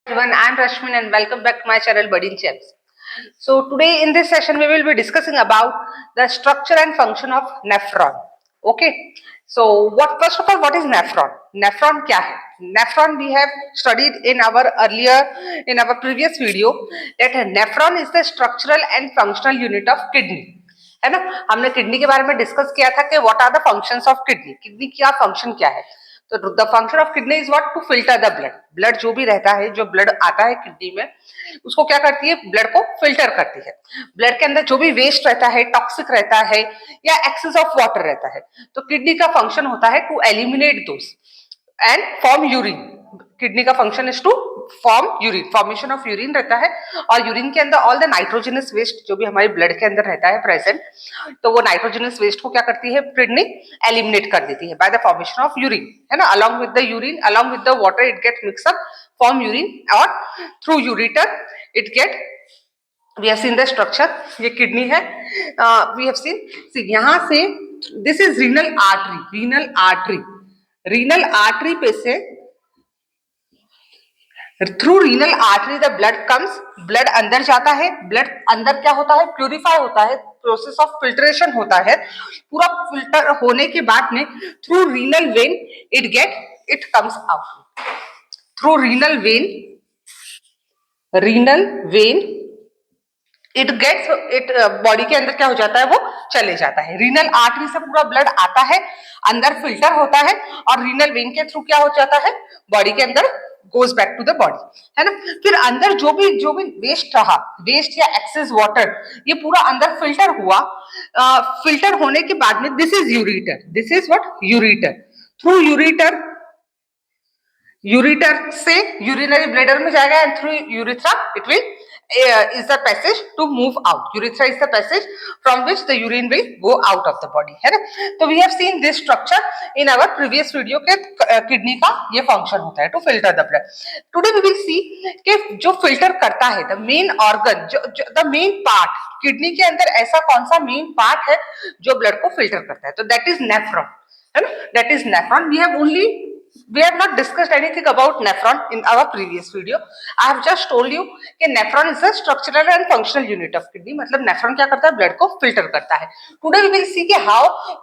Everyone, I am Rashmin and welcome back to my channel Budding Gems. So today in this session we will be discussing about the structure and function of nephron. Okay. So first of all, what is nephron? Nephron क्या है? Nephron we have studied in our previous video that nephron is the structural and functional unit of kidney. है ना, हमने kidney के बारे में discuss किया था कि what are the functions of kidney, kidney का फंक्शन क्या है. तो the function of kidney is what, to filter the blood. Blood जो भी रहता है, जो ब्लड आता है किडनी में, उसको क्या करती है, ब्लड को फिल्टर करती है. ब्लड के अंदर जो भी वेस्ट रहता है, टॉक्सिक रहता है या एक्सेस ऑफ वाटर रहता है, तो किडनी का फंक्शन होता है to eliminate those and form urine. Kidney का function is to form urine, formation of urine रहता है. और यूरिन के अंदर ऑल द नाइट्रोजनस वेस्ट जो भी हमारे ब्लड के अंदर रहता है प्रेजेंट, तो वो नाइट्रोजनस वेस्ट को क्या करती है, किडनी एलिमिनेट कर देती है by the formation of urine, है ना. Along with the urine, along with the water, it get mix up, form urine, और through ureter it get, we have seen the structure. ये किडनी है, we have seen यहां से, this is renal artery. Renal artery पे से, through renal artery the blood comes, blood अंदर जाता है. ब्लड अंदर क्या होता है, प्यूरिफाई होता है, प्रोसेस ऑफ फिल्ट्रेशन होता है. पूरा फिल्टर होने के बाद में through renal vein it comes out. Through renal vein it gets it, body के अंदर क्या हो जाता है, वो चले जाता है. रीनल आर्टरी से पूरा ब्लड आता है, अंदर फिल्टर होता है, और रीनल वेन के थ्रू क्या हो जाता है, बॉडी के अंदर goes back to the body, है ना. फिर अंदर जो भी वेस्ट रहा, वेस्ट या एक्सेस वाटर, ये पूरा अंदर फिल्टर हुआ. फिल्टर होने के बाद में this is ureter. This is what, ureter. Through ureter से यूरिनरी ब्लैडर में जाएगा, and through urethra it will is the passage to move out. Urethra is the passage from which the urine will go out of the body, है ना. तो we have seen this structure in our previous video के kidney का ये function होता है to filter the blood. Today we will see कि जो फिल्टर करता है, the main organ, the main part, kidney के अंदर ऐसा कौन सा मेन पार्ट है जो ब्लड को फिल्टर करता है, तो that is nephron, है ना. That is nephron. We have not discussed anything about nephron in our previous video. I have just told you कि nephron is the structural and functional unit of kidney. मतलब nephron क्या करता है, blood को filter करता है. Today we will see कि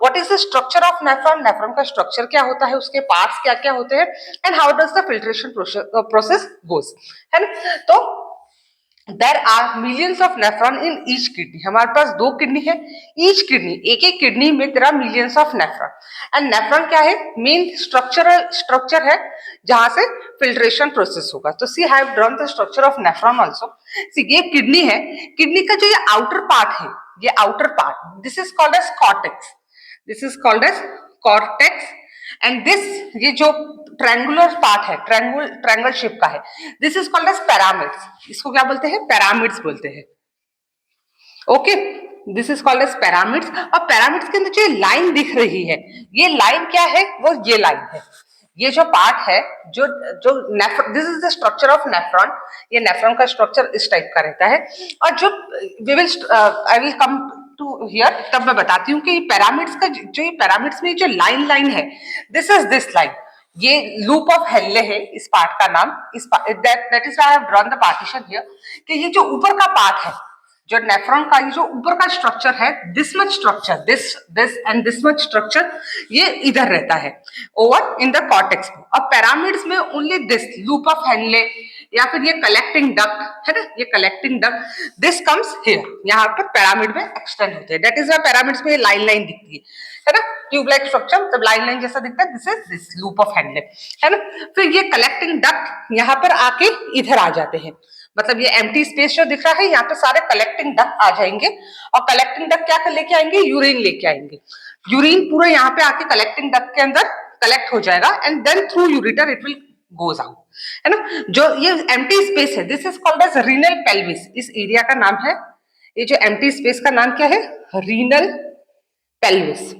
what is the structure of nephron. nephron का structure क्या होता है, उसके parts क्या क्या होते हैं, and how does the filtration process goes, है ना. तो There are millions of nephron in each kidney. हमारे पास 2 किडनी है. Each kidney, एक किडनी में there are millions of nephron. And nephron क्या है, मेन स्ट्रक्चर है जहां से फिल्ट्रेशन प्रोसेस होगा. तो see, I have drawn the structure of nephron also. See, ये किडनी है. किडनी का जो ये आउटर पार्ट है, ये outer part, this is called as cortex. This is called as cortex. And this, ये जो ट्रायंगुलर पार्ट है, ट्रायंगल शेप का है, this is called as pyramids. इसको क्या बोलते हैं, पैरामिड्स बोलते हैं. Okay, this is called as pyramids. और पैरामिड्स के अंदर जो लाइन दिख रही है, ये लाइन क्या है, वो ये लाइन है. ये जो पार्ट है, जो this is the structure of nephron. ये नेफ्रॉन का स्ट्रक्चर इस टाइप का रहता है. और जो I will come to here, तब मैं बताती हूँ कि पैरामिड्स का जो, ये पैरामिड्स में जो लाइन है, दिस इज दिस लाइन. ये लूप ऑफ हेल्ले है इस पार्ट का नाम. That is why I have drawn the partition here, कि ये जो ऊपर का पार्ट है, जो नेफ्रॉन का ये जो ऊपर का स्ट्रक्चर है, this much structure, this and this much structure, ये इधर रहता है ओवर इन द कॉर्टेक्स में. और पैरामिड्स में only this loop of Henley, या फिर ये कलेक्टिंग डक्ट है ना, ये collecting duct, this comes here, यहाँ पर पैरामिड में एक्सटेंड होते हैं. दैट इज व्हाई पैरामिड्स में लाइन दिखती है ना, ट्यूब लाइक स्ट्रक्चर, तब लाइन जैसा दिखता है. This is this loop of Henley, है ना. फिर ये कलेक्टिंग डक्ट यहाँ पर आके इधर आ जाते हैं. मतलब ये एम्प्टी स्पेस जो दिख रहा है, यहाँ पे सारे कलेक्टिंग डक्ट आ जाएंगे. और कलेक्टिंग डक्ट क्या लेके आएंगे, यूरिन लेके आएंगे. यूरिन पूरा यहाँ पे आके कलेक्टिंग डक्ट के अंदर कलेक्ट हो जाएगा, and then through ureter it will goes out, है ना. जो ये एम्प्टी स्पेस है, this is called as renal pelvis. इस एरिया का नाम है, ये जो एम्प्टी स्पेस का नाम क्या है, रीनल पेल्विस.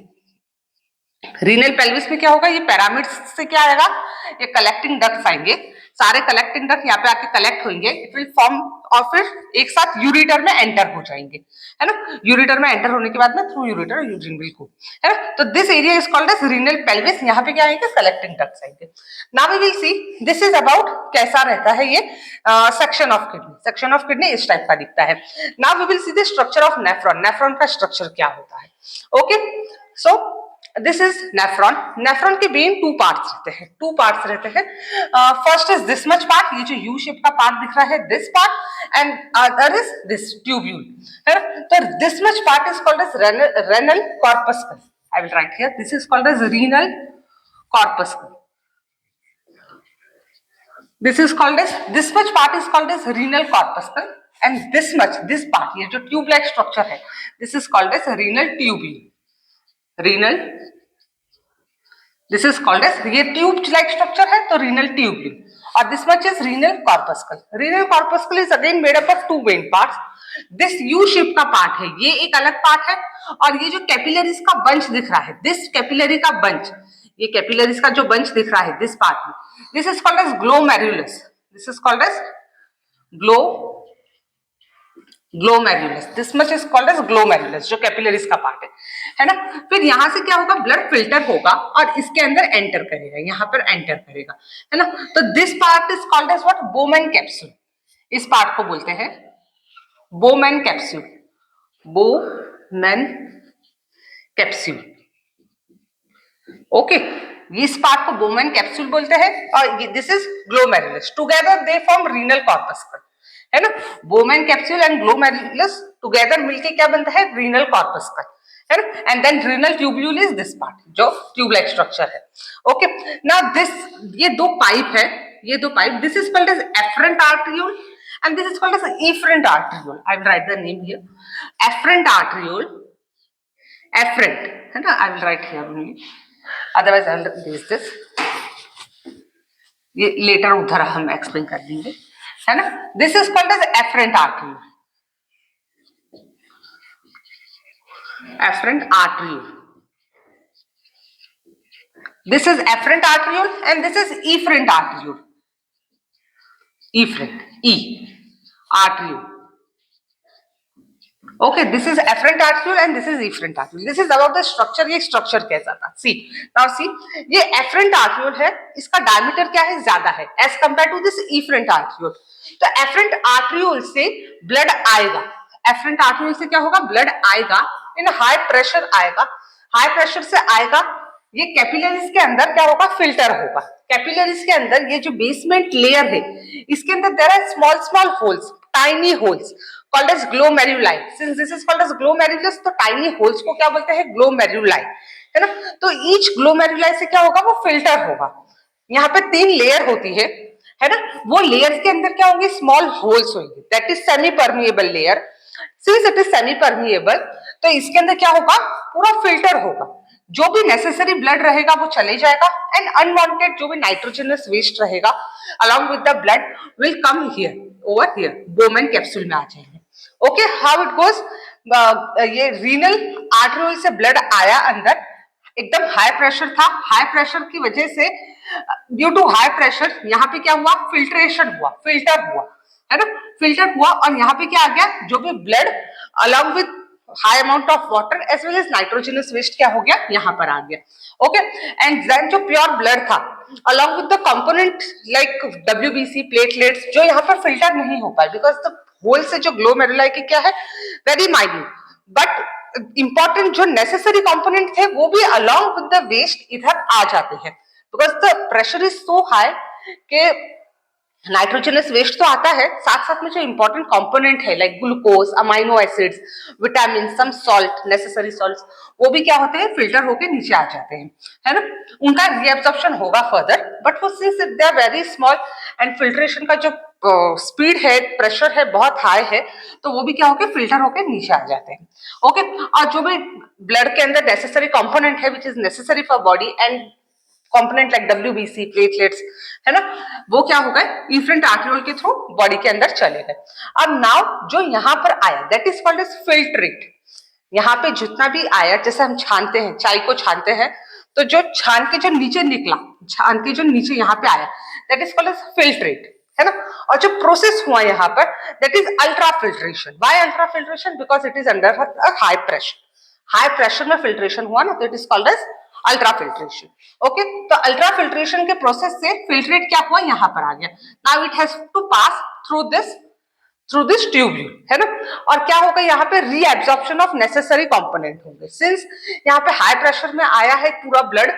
रीनल पेल्विस में क्या होगा, ये पैरामिड्स से क्या आएगा, ये कलेक्टिंग डक्ट्स आएंगे. सारे कलेक्टिंग डक्ट यहाँ पे आके कलेक्ट होंगे, इट विल फॉर्म और फिर एक साथ यूरिटर में एंटर हो जाएंगे, है ना। यूरिटर में एंटर होने के बाद में through ureter urine will go, है ना। तो this area is called as renal pelvis, यहाँ पे क्या आएंगे, कलेक्टिंग डक्ट्स आएंगे। Now we will see this is about कैसा रहता है ये section of kidney. Section of kidney इस टाइप का दिखता है। Now we will see the structure of nephron. Nephron का स्ट्रक्चर क्या होता है, okay. So this is nephron. Nephron के मेन टू पार्ट्स रहते हैं, टू पार्ट्स रहते हैं। First is this much part, ये जो यू शेप का पार्ट दिख रहा है, this part, and other is this tubule, है ना। तो this much part is called as renal corpuscle. I will write here, this is called as renal corpuscle. This is called as, this much part is called as renal corpuscle, and this much, this part, ये जो tube like structure है, this is called as renal tubule. Renal, this is called as, ये tube like structure है तो renal tubule, और this much is renal corpuscle. Renal corpuscle is again made up of two main parts. This U shape का part है, ये एक अलग part है, और ये जो कैपिलरीज का बंच दिख रहा है, this कैपिलरी का बंच, ये कैपिलरीज का जो बंच दिख रहा है, this part में, this is called as glomerulus. This is called as glomerulus. This much is called as glomerulus, जो कैपिलरीज का पार्ट है ना। फिर यहाँ से क्या होगा, ब्लड फिल्टर होगा और इसके अंदर एंटर करेगा, यहाँ पर एंटर करेगा, है ना। तो this part is called as what, Bowman capsule. इस पार्ट को बोलते हैं Bowman capsule, Bowman capsule, okay. इस पार्ट को बोमेन कैप्सूल बोलते हैं, और this is glomerulus. Together they form renal corpuscle, है ना। Bowman capsule and glomerulus together मिलके क्या बनता है, रीनल कॉर्पस्कल, है ना। And then renal tubule is this part, जो ट्यूब लाइक स्ट्रक्चर है, ओके। नाउ दिस, ये दो पाइप है, ये दो pipe, this is called as efferent arteriole and this is called as efferent arteriole. I will write the name here, efferent arteriole, efferent, है ना। I will write here only, otherwise I will erase this, ये later उधर हम explain कर देंगे, है ना। This is called as efferent arteriole, efferent arteriole. This is efferent arteriole and this is efferent arteriole. Efferent, E, arteriole. Okay, this is efferent arteriole and this is efferent arteriole. This is about the structure. ये structure कैसा था? See, now see, ये efferent arteriole है, इसका diameter क्या है, ज्यादा है as compared to this efferent arteriole. तो efferent arteriole से blood आएगा, efferent arteriole से क्या होगा, blood आएगा, in high pressure आएगा, high pressure से आएगा, ये कैपिलरीज के अंदर क्या होगा, फिल्टर होगा। कैपिलरीज के अंदर ये जो बेसमेंट लेयर है, इसके अंदर there are small small holes, tiny holes called as glomeruli. Since this is called as glomerulus, तो टाइनी होल्स को क्या बोलते हैं, ग्लोमेरुलाई, है ना। तो ईच ग्लोमेरुलाई से क्या होगा, वो फिल्टर होगा। यहाँ पे 3 लेयर होती है ना। वो लेयर्स के अंदर क्या होंगे, स्मॉल होल्स होंगे, that is semi permeable layer. Since it is semi permeable, तो इसके अंदर क्या होगा, पूरा फिल्टर होगा, जो भी नेसेसरी ब्लड रहेगा वो चले जाएगा, एंड अनवांटेड जो भी नाइट्रोजनस वेस्ट रहेगा along with the blood will come here, over here, Bowman capsule में आ जाएंगे, ओके। हाउ इट गोज, ये रीनल आर्टरियोल से ब्लड आया अंदर, एकदम हाई प्रेशर था, हाई प्रेशर की वजह से, ड्यू टू हाई प्रेशर यहाँ पे क्या हुआ, फिल्ट्रेशन हुआ, फिल्टर हुआ, है ना, फिल्टर हुआ, और यहाँ पे क्या आ गया, जो भी blood along with high amount of water as well as nitrogenous waste क्या हो गया, यहाँ पर आ गया, ओके। एंड देन जो प्योर ब्लड था along with the component like WBC, platelets, जो यहाँ पर फिल्टर नहीं हो पाए बिकॉज द होल से जो ग्लोमेरुलाई की क्या है, वेरी माइन्यूट, बट इंपॉर्टेंट जो नेसेसरी कंपोनेंट थे वो भी along with the waste इधर आ जाते हैं, because the pressure is so high के नाइट्रोजनस वेस्ट तो आता है, साथ साथ में जो इंपॉर्टेंट कंपोनेंट है like glucose, amino acids, vitamin, some salt, necessary salts, वो भी क्या होते हैं, फिल्टर होके नीचे आ जाते हैं, है ना। उनका रीअब्जॉर्प्शन होगा फर्दर, बट वो since they are very small and filtration का जो स्पीड है, प्रेशर है, बहुत हाई है, तो वो भी क्या होके फिल्टर होके नीचे आ जाते हैं, ओके। और जो भी ब्लड के अंदर नेसेसरी कंपोनेंट है which is necessary for body and component like WBC, platelets, है ना, वो क्या हो गए, इफरेंट आर्टरियोल के थ्रू बॉडी के अंदर चले गए। अब नाउ जो यहाँ पर आया that is called as filtrate. यहाँ पे जितना भी आया, जैसे हम छानते हैं, चाय को छानते हैं, तो जो छान के जो नीचे निकला, छान के जो नीचे यहाँ पे आया, that is called as filtrate, है ना। और जो प्रोसेस हुआ यहाँ पर that is ultra filtration. Why ultra filtration? Because it is under a high pressure. High pressure में फिल्ट्रेशन हुआ ना, तो it is called as ultra filtration. Okay, तो अल्ट्रा फिल्ट्रेशन के प्रोसेस से फिल्ट्रेट क्या हुआ, यहाँ पर आ गया. Now it has to pass through this tubule, है ना. और क्या होगा यहाँ पे, रीएब्जॉर्प्शन ऑफ नेसेसरी कंपोनेंट होंगे. सिंस यहाँ पे हाई प्रेशर में आया है पूरा ब्लड,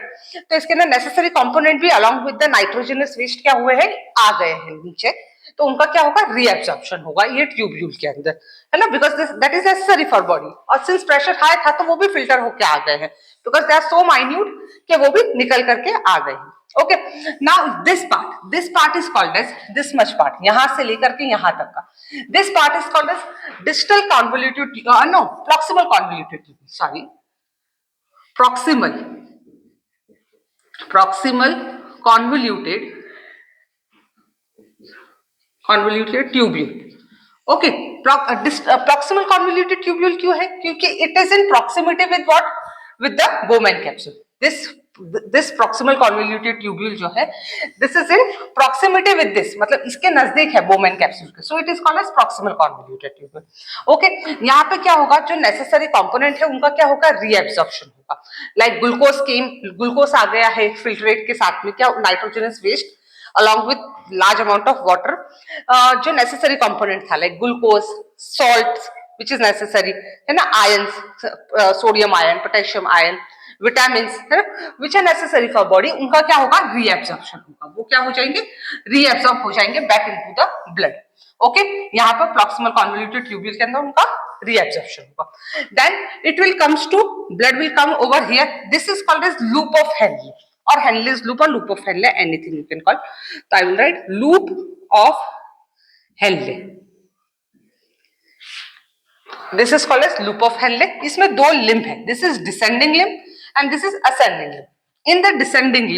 तो इसके अंदर नेसेसरी कंपोनेंट भी along with the nitrogenous waste क्या हुए हैं, आ गए हैं नीचे. तो उनका क्या होगा, रीएब्जॉर्प्शन होगा ये ट्यूब्यूल के अंदर, है ना. Because that is necessary for body. और सिंस प्रेशर हाई था तो वो भी फिल्टर होके आ गए हैं, because they are so minute कि वो भी निकल करके आ गए हैं. Okay, now this part is called as, this much part, यहां से लेकर के यहां तक का, this part is called as distal convoluted, no, proximal convoluted tubule, sorry, proximal convoluted tubule. ओके, proximal convoluted tubule क्यों है, क्योंकि it is in proximity with what, with the Bowman capsule. this proximal convoluted tubule जो है, this is in proximity with this, मतलब इसके नजदीक है Bowman capsule के, so it is called as proximal convoluted tubule. Okay, यहाँ पे क्या होगा, जो नेसेसरी कंपोनेंट है उनका क्या होगा, रीएब्जॉर्प्शन होगा. लाइक ग्लूकोज आ गया है फिल्ट्रेट के साथ में, क्या, nitrogenous waste along with large amount of water, जो नेसेसरी कंपोनेंट था like glucose, salt which is necessary, है ना, ions, sodium ion, potassium ion, vitamin, है ना, which are necessary for body, उनका क्या होगा, रीएब्जॉर्प्शन होगा. वो क्या हो जाएंगे, रीएब्जॉर्ब हो जाएंगे back into the blood. Okay, यहाँ पर प्रॉक्सिमल कॉन्वोल्यूटेड ट्यूब्यूल के अंदर उनका रीएब्जॉर्प्शन होगा. Then it will comes to, blood will come over here, this is called as loop of Henle or Henle's loop or loop of Henle, anything you can call. So I will write loop of Henle. This is called as loop of Henle. इसमें दो limb है, this is descending limb and this is ascending limb. In the descending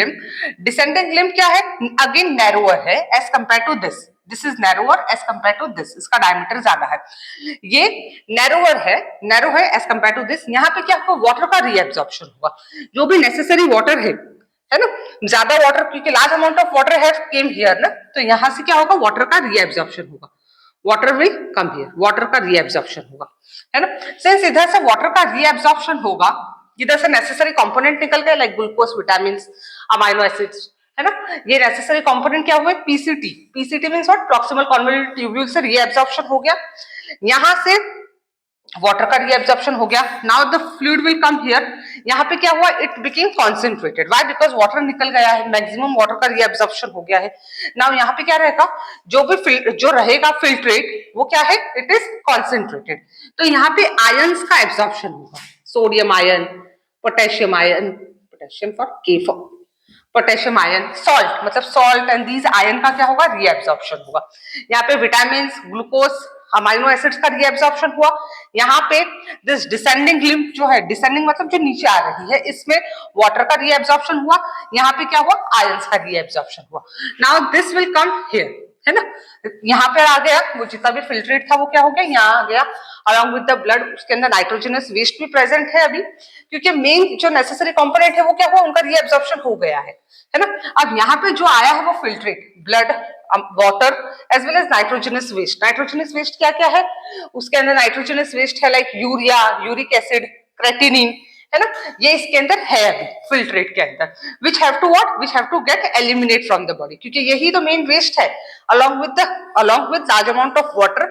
limb क्या है, again narrower है as compared to this. This is narrower as compared to this. इसका diameter ज्यादा है, ये narrow है as compared to this. यहाँ पे क्या होगा, वाटर का रीएब्जॉर्प्शन होगा, जो भी नेसेसरी वाटर है ना, ज्यादा वाटर, क्योंकि large amount of water have came here ना, तो यहां से क्या होगा, वाटर का रीएब्जॉर्प्शन होगा. Water will come here, water का रीएब्जॉर्प्शन होगा, है ना. सिंस इधर से वाटर का रीएब्जॉर्प्शन होगा, इधर से नेसेसरी कंपोनेंट निकल गए like glucose, vitamin, amino acids, है ना. ये नेसेसरी कंपोनेंट क्या हुए, PCT means what, proximal convoluted tubule से रीएब्जॉर्प्शन हो गया, यहां से वाटर का रीएब्जॉर्प्शन हो गया. Now the fluid will come here, यहाँ पे क्या हुआ, it became concentrated. Why, because water निकल गया है, मैक्सिमम वाटर का रीएब्जॉर्प्शन हो गया है. नाउ यहाँ पे क्या रहेगा, जो रहेगा फिल्ट्रेट, वो क्या है, इट इज कॉन्सेंट्रेटेड. तो यहाँ पे आयंस का एब्जॉर्प्शन होगा, sodium ion, potassium ion, potassium for के फॉर पोटेशियम आयन, सॉल्ट, मतलब सॉल्ट एंड दीज आयन का क्या होगा, रीएब्जॉर्प्शन होगा. यहाँ पे विटामिन, ग्लूकोज, अमाइनो एसिड्स का रीएब्जॉर्प्शन हुआ. यहाँ पे दिस डिसेंडिंग लिम्ब जो है, डिसेंडिंग मतलब जो नीचे आ रही है, इसमें वाटर का रीएब्जॉर्प्शन हुआ. यहाँ पे क्या हुआ, आयंस का रीएब्जॉर्प्शन हुआ. Now this will come here, है ना. यहाँ पे आ गया, वो जितना भी फिल्ट्रेट था वो क्या हो गया, यहाँ आ गया अलॉन्ग विद द ब्लड. उसके अंदर नाइट्रोजनस वेस्ट भी प्रेजेंट है अभी, क्योंकि मेन जो नेसेसरी कंपोनेंट है वो क्या हुआ, उनका रीएब्जॉर्प्शन हो गया है ना. अब यहाँ पे जो आया है वो filtrate, blood, water as well as nitrogenous waste. Nitrogenous waste क्या क्या है, उसके अंदर नाइट्रोजनस वेस्ट है like urea, uric acid, creatinine, है ना. ये इसके अंदर है अभी फिल्ट्रेट के अंदर, which have to get eliminate from the body, क्योंकि यही तो मेन वेस्ट है along with large amount of water.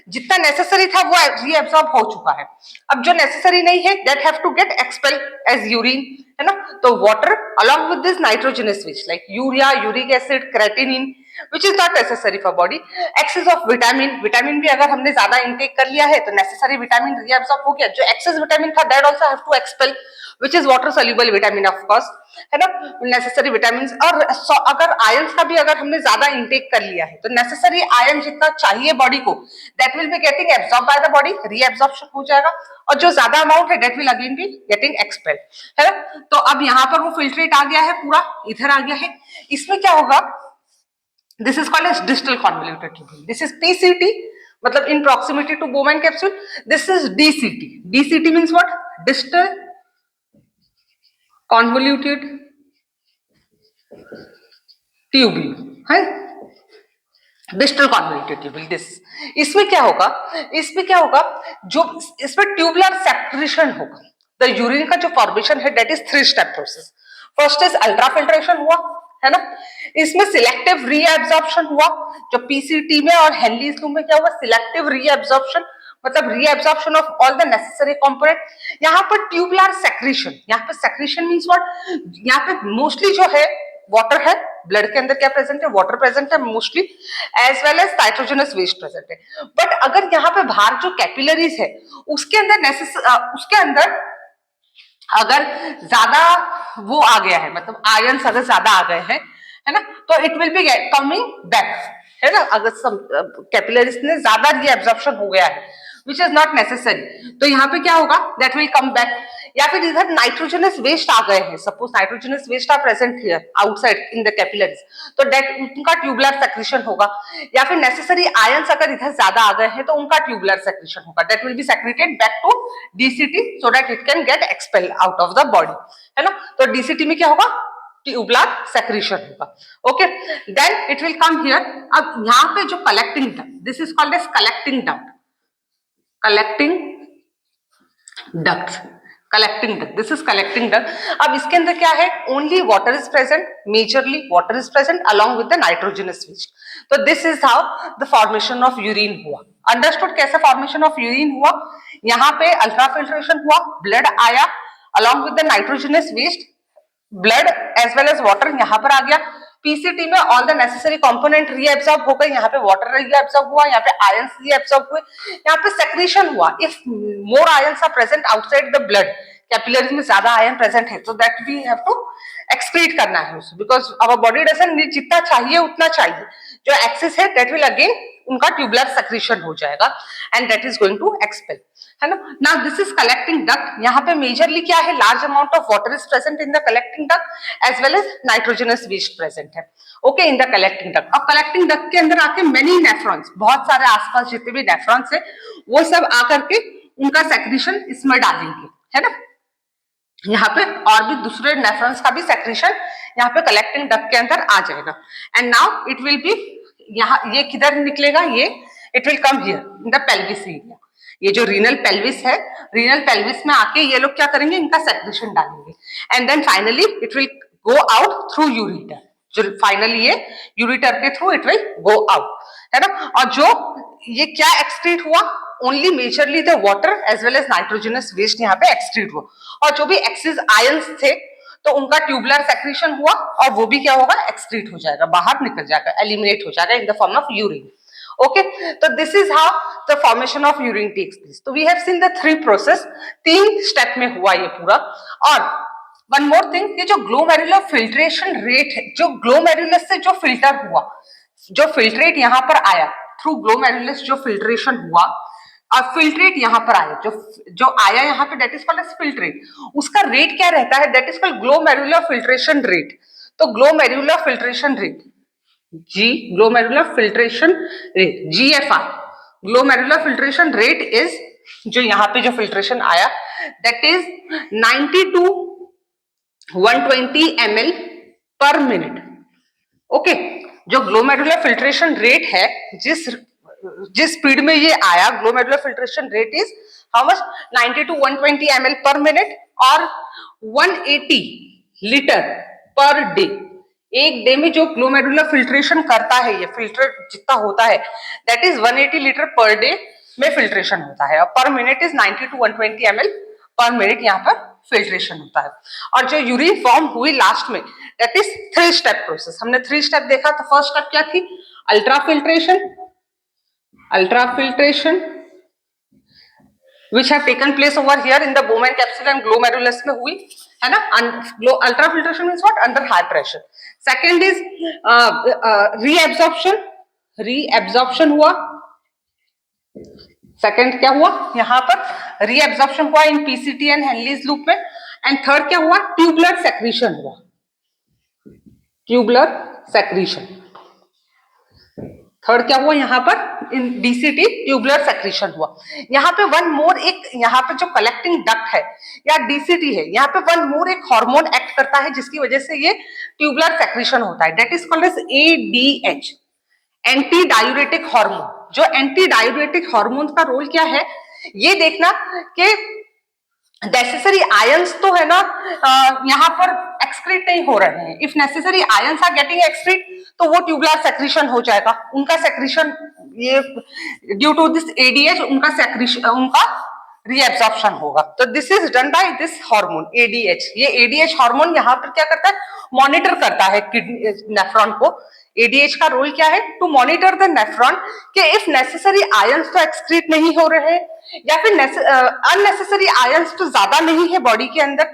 जितना नेसेसरी था वो रीएब्सॉर्ब हो चुका है, अब जो नेसेसरी नहीं है that have to get expel as urine, है ना. तो water along with this nitrogenous waste like urea, uric acid, creatinine which is not necessary for body. Excess of vitamin भी अगर हमने ज्यादा इंटेक कर लिया है तो नेसेसरी विटामिन रीएब्सॉर्ब हो गया. जो एक्सेस विटामिन था that also have to expel which is water soluble vitamin of course, है ना. नेसेसरी विटामिन, और अगर आयंस का भी अगर हमने ज्यादा इंटेक कर लिया है तो नेसेसरी आयन जितना चाहिए बॉडी को that will be getting absorb by the body, reabsorption हो जाएगा. और जो ज्यादा अमाउंट है that will again be getting expel, है ना. तो अब यहाँ पर वो फिल्ट्रेट आ गया है, पूरा इधर आ गया है. इसमें क्या होगा, this is called as distal convoluted tubule. This is PCT, मतलब in proximity to Bowman capsule. This is DCT. DCT means what? Distal convoluted tubule. है डिस्टल कॉन्वोल्यूटेड ट्यूबुल। दिस इसमें क्या होगा, जो इसमें ट्यूबुलर सेक्रेशन होगा। द यूरिन का जो फॉर्मेशन है that is 3 step process. First is ultra filtration हुआ, है ना। इसमें सिलेक्टिव रीएब्जॉर्प्शन हुआ, जो पीसीटी में और हेनलीज लूप में क्या हुआ, सिलेक्टिव रीएब्जॉर्प्शन, मतलब reabsorption of all the necessary component. यहाँ पर ट्यूबुलर सेक्रेशन, यहाँ पे सेक्रेशन मींस व्हाट, यहाँ पे मोस्टली जो है वाटर है, ब्लड के अंदर क्या प्रेजेंट है, वाटर प्रेजेंट है mostly, as well as nitrogenous waste present है। बट अगर यहाँ पे बाहर जो कैपिलरीज है उसके अंदर अगर ज्यादा वो आ गया है, मतलब आयंस अगर ज्यादा आ गए हैं, है ना, तो it will be coming back, है ना। अगर कैपिलरीज में ज्यादा रीएब्जॉर्प्शन हो गया है विच इज नॉट नेसेसरी, तो यहाँ पे क्या होगा, दैट विल कम बैक। या फिर इधर नाइट्रोजनस वेस्ट आ गए हैं, suppose nitrogenous waste are present here outside in the capillaries, तो दैट उनका ट्यूबुलर सेक्रेशन होगा। या फिर नेसेसरी आयंस अगर इधर ज्यादा आ गए हैं तो उनका ट्यूबुलर सेक्रेशन होगा, that will be secreted back to DCT so that it can get expel out of the body, है ना। तो डीसीटी में क्या होगा, ट्यूबुलर सेक्रेशन होगा। Okay, then it will come here. अब यहाँ पे जो collecting duct, this is called as collecting duct, collecting duct, this is collecting duct. अब इसके अंदर क्या है, only water is present, majorly water is present along with the nitrogenous waste. तो this is how the formation of urine हुआ। Understood कैसे formation of urine हुआ, यहाँ पे अल्ट्रा फिल्ट्रेशन हुआ, ब्लड आया along with the nitrogenous waste, blood as well as water यहाँ पर आ गया। पीसीटी में all the necessary component reabsorb हो गए, यहाँ पे वाटर रीएब्सॉर्ब हुआ, यहाँ पे आयंस रीएब्सॉर्ब हुए, यहाँ पे सेक्रेशन हुआ। If more ions are present outside the blood, capillaries में ज्यादा आयन प्रेजेंट है, तो that we have to excrete करना है उसको, because our body doesn't need जितना चाहिए उतना चाहिए। जो एक्सेस है दैट विल अगेन उनका ट्यूबुलर सेक्रेशन हो जाएगा and that is going to expel, है ना। Now this is collecting duct. यहाँ पे मेजरली क्या है, large amount of water is present in the collecting duct as well as nitrogenous waste present है, okay, in the collecting duct. अब collecting duct के अंदर आके मेनी नेफ्रॉन्स, बहुत सारे आसपास जितने भी नेफ्रॉन्स है वो सब आकर के उनका सेक्रेशन इसमें डालेंगे, है ना। यहाँ पे और भी दूसरे नेफ्रॉन्स का भी सेक्रेशन यहाँ पे कलेक्टिंग डक्ट के अंदर आ जाएगा। And now it will be, यहाँ ये किधर निकलेगा, ये it will come here in the pelvis area. ये जो रीनल पेल्विस है, रीनल पेल्विस में आके ये लोग क्या करेंगे, इनका सेक्रेशन डालेंगे and then finally it will go out through ureter. जो फाइनली ये यूरिटर के थ्रू इट विल गो आउट, है ना। और जो ये क्या एक्सक्रीट हुआ, only majorly the water as well as nitrogenous waste यहाँ पे एक्सक्रीट हुआ, और जो भी एक्सेस आयंस थे तो उनका ट्यूबुलर सेक्रेशन हुआ और वो भी क्या होगा, एक्सक्रीट हो जाएगा, बाहर निकल जाएगा, एलिमिनेट हो जाएगा in the form of urine. Okay, तो this is how the formation of urine takes place. तो we have seen the 3 process, 3 step में हुआ ये पूरा। और वन मोर थिंग, ये जो ग्लोमेरुलर फिल्ट्रेशन रेट है, जो ग्लोमेरुलस से जो फिल्टर हुआ, जो फिल्ट्रेट यहाँ पर आया थ्रू ग्लोमेरुलस, जो फिल्ट्रेशन हुआ और फिल्ट्रेट यहाँ पर आया, जो आया यहाँ पे that is called as filtrate, उसका रेट क्या रहता है, that is called glomerular filtration rate. तो ग्लोमेरुलर फिल्ट्रेशन रेट जी, glomerular filtration rate GFR, glomerular filtration rate is, जो यहाँ पे जो फिल्ट्रेशन आया that is 90 to 120 ml per minute. Okay, जो ग्लोमेरुलर फिल्ट्रेशन रेट है, जिस स्पीड में ये आया, glomerular filtration rate is how much, 90 to 120 ml per minute और 180 लीटर पर डे। एक डे में जो ग्लोमेरुलर फिल्ट्रेशन करता है, ये फिल्टर जितना होता है that is 180 litre per day में फिल्ट्रेशन होता है, और पर minute is 90 to 120 ml per minute यहाँ पर फिल्ट्रेशन होता है। और जो यूरिन फॉर्म हुई लास्ट में दैट इज 3 स्टेप प्रोसेस। हमने 3 स्टेप देखा। तो फर्स्ट स्टेप क्या थी, ultra filtration which have taken place over here in the Bowman capsule and glomerulus में हुई, है ना। Ultra filtration means what, under high pressure. Second is reabsorption हुआ। सेकंड क्या हुआ, यहाँ पर रीएब्जॉर्प्शन हुआ इन पीसीटी एंड हेनलीज लूप में। एंड थर्ड क्या हुआ, ट्यूबुलर सेक्रेशन हुआ, ट्यूबुलर सेक्रेशन। थर्ड क्या हुआ यहाँ पर, इन डीसीटी ट्यूबुलर सेक्रीशन हुआ। यहाँ पे वन मोर एक, यहाँ पे जो कलेक्टिंग डक्ट है या डीसीटी है, यहाँ पे वन मोर एक हार्मोन एक्ट करता है जिसकी वजह से ये ट्यूबुलर सेक्रीशन होता है, that is called as ADH, anti diuretic hormone. जो एंटी डायूरेटिक हार्मोन का रोल क्या है, ये देखना कि नेसेसरी आयंस तो है ना यहाँ पर एक्सक्रीट नहीं हो रहे हैं। If necessary ions are getting excrete तो वो ट्यूबुलर सेक्रीशन हो जाएगा, उनका सेक्रीशन, ये ड्यू टू दिस एडीएच उनका सेक्रीशन, उनका रीएब्जॉर्प्शन होगा। तो this is done by this hormone ADH. ये एडीएच हार्मोन यहाँ पर क्या करता है, मॉनिटर करता है किडनी नेफ्रॉन को। एडीएच का रोल क्या है, टू मॉनिटर द नेफ्रॉन कि इफ नेसेसरी आयंस तो एक्सक्रीट नहीं हो रहे हैं या फिर अननेसेसरी आयंस तो ज्यादा नहीं है बॉडी के अंदर,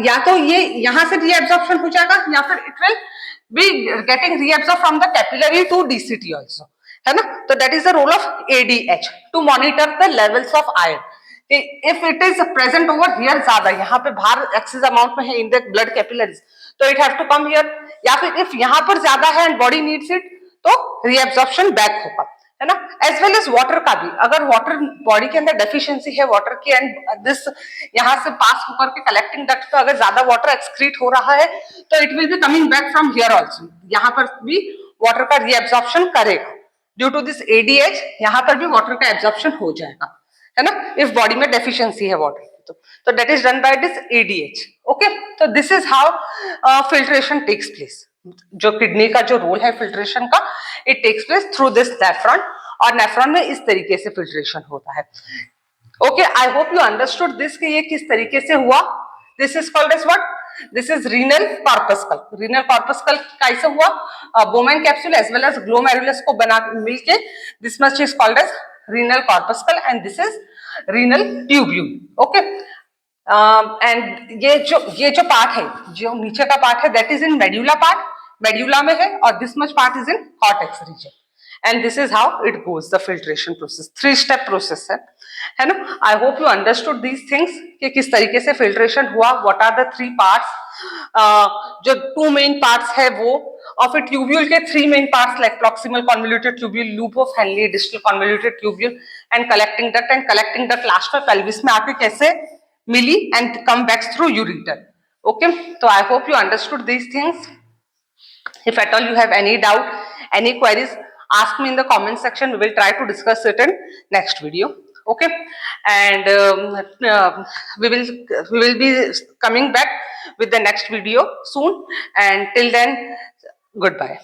या तो ये यहां से रीएब्जॉर्प्शन हो जाएगा या फिर it will be getting reabsorb from the capillary to DCT also, है ना। तो that is the role of ADH, to monitor the levels of iron. If it is present over here, ज्यादा यहाँ पे बाहर एक्सेस अमाउंट में है in the blood capillaries, तो it have to come here, या फिर इफ यहाँ पर ज्यादा है एंड बॉडी नीड्स इट तो रीएब्जॉर्प्शन बैक होगा, है ना। एज वेल एज वाटर का भी, अगर वाटर बॉडी के अंदर डेफिशिएंसी है वाटर की एंड दिस यहाँ से पास होकर के कलेक्टिंग डक्ट पे अगर ज्यादा वाटर एक्सक्रीट हो रहा है तो it will be coming back from here also, यहाँ पर भी वाटर का रीएब्जॉर्प्शन करेगा। ड्यू टू दिस एडीएच यहाँ पर भी वाटर का एब्जॉर्प्शन हो जाएगा, है ना, इफ बॉडी में डेफिशिएंसी है वाटर की। तो that is done by this ADH. Okay, तो this is how filtration takes place. जो किडनी का जो रोल है फिल्ट्रेशन का, it takes place through this nephron, और नेफ्रॉन में इस तरीके से फिल्ट्रेशन होता है। Okay, I hope you understood this कि ये किस तरीके से हुआ। This is called as what, this is renal corpuscle. Renal corpuscle कैसे हुआ, Bowman capsule as well as glomerulus को बना मिलके this much is called as renal corpuscle and this is renal tubule. Okay, and ये जो part है, जो नीचे का पार्ट है, that is in medulla part, medulla में है, और this much part is in cortex region, and this is how it goes the filtration process. 3 step process है ना। I hope you understood these things कि किस तरीके से फिल्ट्रेशन हुआ, व्हाट आर द 3 पार्ट्स। जो 2 मेन पार्ट्स है वो ऑफ ए ट्यूब्यूल के 3 main parts like proximal convoluted tubule, loop of Henley, distal convoluted tubule and collecting duct. And collecting duct last में पेल्विस में आके कैसे मिली and come back through ureter. Okay, so I hope you understood these things. If at all you have any doubt, any queries, ask me in the comment section. We will try to discuss it in next video. Okay, and we will be coming back with the next video soon, and till then, goodbye.